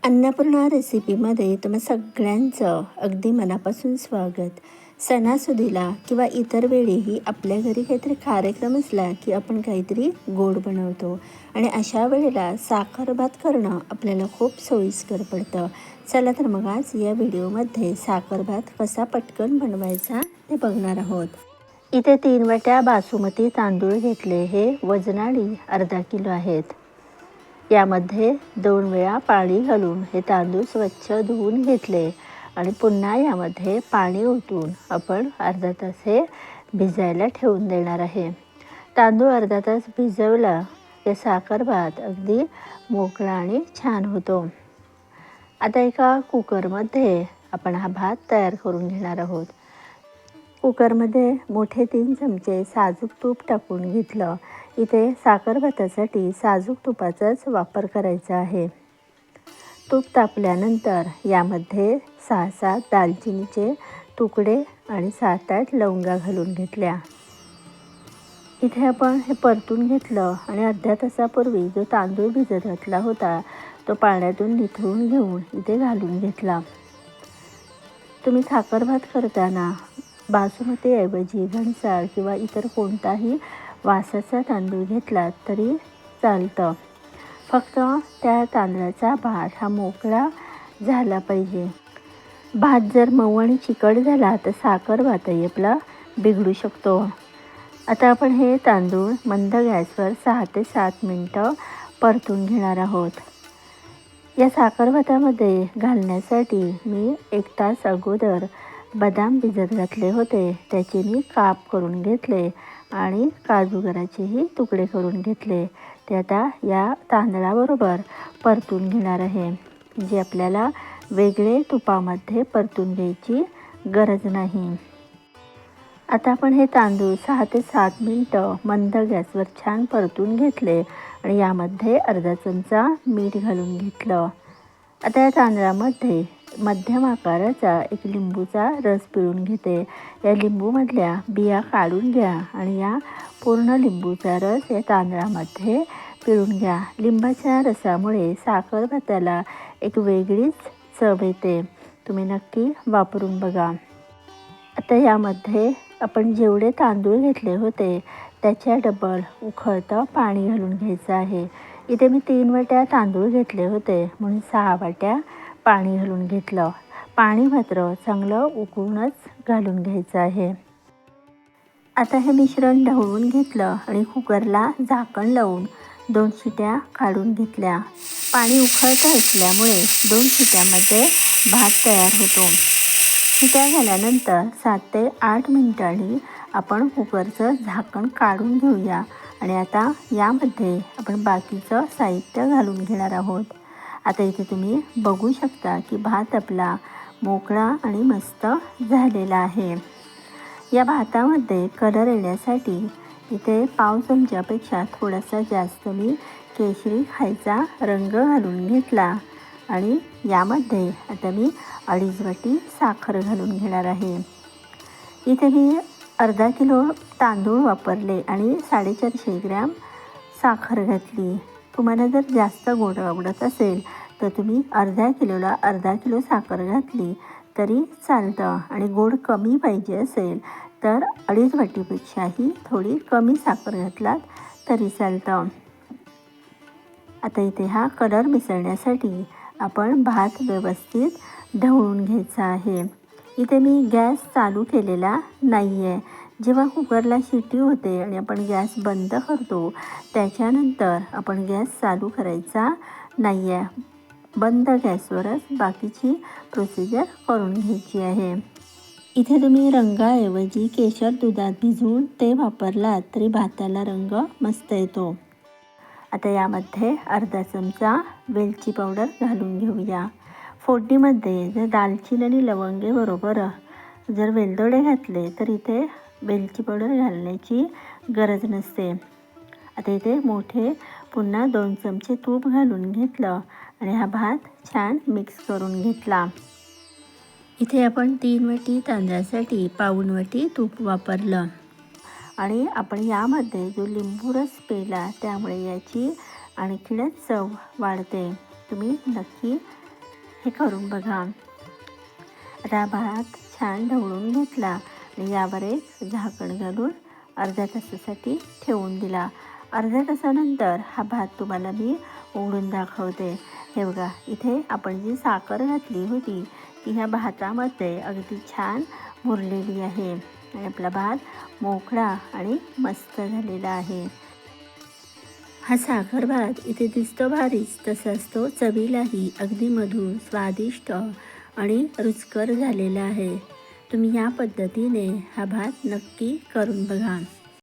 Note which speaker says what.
Speaker 1: अन्नपूर्णा रेसिपीमध्ये तुम्हा सगळ्यांचं अगदी मनापासून स्वागत. सणासुदीला किंवा इतर वेळीही आपल्या घरी काहीतरी कार्यक्रम असला की आपण काहीतरी गोड बनवतो आणि अशा वेळेला साखर भात करणं आपल्याला खूप सोयीस्कर पडतं. चला तर मग आज या व्हिडिओमध्ये साखर भात कसा पटकन बनवायचा ते बघणार आहोत. इथे 3 वाट्या बासुमती तांदूळ घेतले. हे वजनाने अर्धा किलो आहेत. यामध्ये 2 वेळा पाणी घालून हे तांदूळ स्वच्छ धुवून घेतले आणि पुन्हा यामध्ये पाणी ओतून आपण अर्धा तास हे भिजायला ठेवून देणार आहे. तांदूळ अर्धा तास भिजवला की साखर भात अगदी मोकळा आणि छान होतो. आता एका कुकरमध्ये आपण हा भात तयार करून घेणार आहोत. कुकरमध्ये मोठे 3 चमचे साजूक तूप टाकून घेतलं. इथे साखर भातासाठी साजूक तुपाचाच वापर करायचा आहे. तूप तापल्यानंतर यामध्ये 6-7 दालचिनीचे तुकडे आणि 7-8 लवंगा घालून घेतल्या. इथे आपण हे परतून घेतलं आणि अर्ध्या तासापूर्वी जो तांदूळ भिजत घातला होता तो पाण्यातून निथळून घेऊन इथे घालून घेतला. तुम्ही साखर भात करताना बासुमतीऐवजी घनसाळ किंवा इतर कोणताही वासाचा तांदूळ घेतला तरी चालतं. फक्त त्या तांदळाचा भात हा मोकळा झाला पाहिजे. भात जर मऊ आणि चिकट झाला तर साखर भातही आपला बिघडू शकतो. आता आपण हे तांदूळ मंद गॅसवर 6 ते 7 मिनटं परतून घेणार आहोत. या साखर भातामध्ये घालण्यासाठी मी 1 तास अगोदर बदाम भिजत घातले होते. त्याचे मी काप करून घेतले आणि काजूगराचेही तुकडे करून घेतले. ते आता या तांदळाबरोबर परतून घेणार आहे. जे आपल्याला वेगळे तुपामध्ये परतून घ्यायची गरज नाही. आता आपण हे तांदूळ 6 ते 7 मिनटं मंद गॅसवर छान परतून घेतले आणि यामध्ये अर्धा चमचा मीठ घालून घेतलं. आता या तांदळामध्ये मध्यम आकाराचा एक लिंबूचा रस पिळून घेते. या लिंबूमधल्या बिया काढून घ्या आणि या पूर्ण लिंबूचा रस या तांदळामध्ये पिळून घ्या. लिंबाच्या रसामुळे साखर भाताला एक वेगळीच चव येते. तुम्ही नक्की वापरून बघा. आता यामध्ये आपण जेवढे तांदूळ घेतले होते त्याच्या डबल उकळतं पाणी घालून घ्यायचं आहे. इथे मी 3 वाट्या तांदूळ घेतले होते म्हणून 6 वाट्या पाणी घालून घेतलं. पाणी मात्र चांगलं उकळूनच घालून घ्यायचं आहे. आता हे मिश्रण ढवळून घेतलं आणि कुकरला झाकण लावून 2 शिट्या काढून घेतल्या. पाणी उकळतं असल्यामुळे 2 शिट्यामध्ये भात तयार होतो. शिट्या झाल्यानंतर 7 ते 8 मिनिटांनी आपण कुकरचं झाकण काढून घेऊया आणि आता यामध्ये आपण बाकीचं साहित्य घालून घेणार आहोत. आता इथे तुम्ही बघू शकता की भात आपला मोकळा आणि मस्त झालेला आहे. या भातामध्ये कलर येण्यासाठी इथे पाव चमच्यापेक्षा थोडासा जास्त मी केशरी खायचा रंग घालून घेतला आणि यामध्ये आता मी 2.5 वाटी साखर घालून घेणार आहे. इथे मी अर्धा किलो तांदूळ वापरले आणि 450 ग्रॅम साखर घातली. तुम्हाला जर जास्त गोड आवडत असेल तर तुम्ही अर्ध्या किलोला अर्धा किलो साखर घातली तरी चालतं आणि गोड कमी पाहिजे असेल तर 2.5 वाटीपेक्षाही थोडी कमी साखर घातलात तरी चालतं. आता इथे हा कलर मिसळण्यासाठी आपण भात व्यवस्थित ढवळून घ्यायचा आहे. इथे मी गॅस चालू केलेला नाही आहे. जेव्हा कुकरला शिटी होते आणि आपण गॅस बंद करतो त्याच्यानंतर आपण गॅस चालू करायचा नाही आहे. बंद गॅसवरच बाकीची प्रोसिजर करून घ्यायची आहे. इथे तुम्ही रंगाऐवजी केशर दुधात भिजवून ते वापरलात तरी भाताला रंग मस्त येतो. आता यामध्ये अर्धा चमचा वेलची पावडर घालून घेऊया. फोडणीमध्ये जर दालचिनी आणि लवंगे बरोबर जर वेलदोडे घातले तर इथे वेलची पावडर घालण्याची गरज नसते. आता इथे मोठे पुन्हा 2 चमचे तूप घालून घेतलं आणि हा भात छान मिक्स करून घेतला. इथे आपण 3 वाटी तांदळासाठी पाऊण वाटी तूप वापरलं आणि आपण यामध्ये जो लिंबू रस पिळला त्यामुळे याची आणखीनच चव वाढते. तुम्ही नक्की हे करून बघा. आता भात छान ढवळून घेतला आणि यावर एक झाकण घालून अर्ध्या तासासाठी ठेवून दिला. अर्ध्या तासानंतर हा भात तुम्हाला मी उघडून दाखवते. हे बघा, इथे आपण जी साखर घातली होती ती ह्या भातामध्ये अगदी छान मुरलेली आहे आणि आपला भात मोकळा आणि मस्त झालेला आहे. हा साखर भात इथे दिसतो भारीच, तसाच तो चवीलाही अगदी मधुर, स्वादिष्ट आणि रुचकर झालेला आहे. तुम्ही या पद्धतीने हा भात नक्की करून बघा.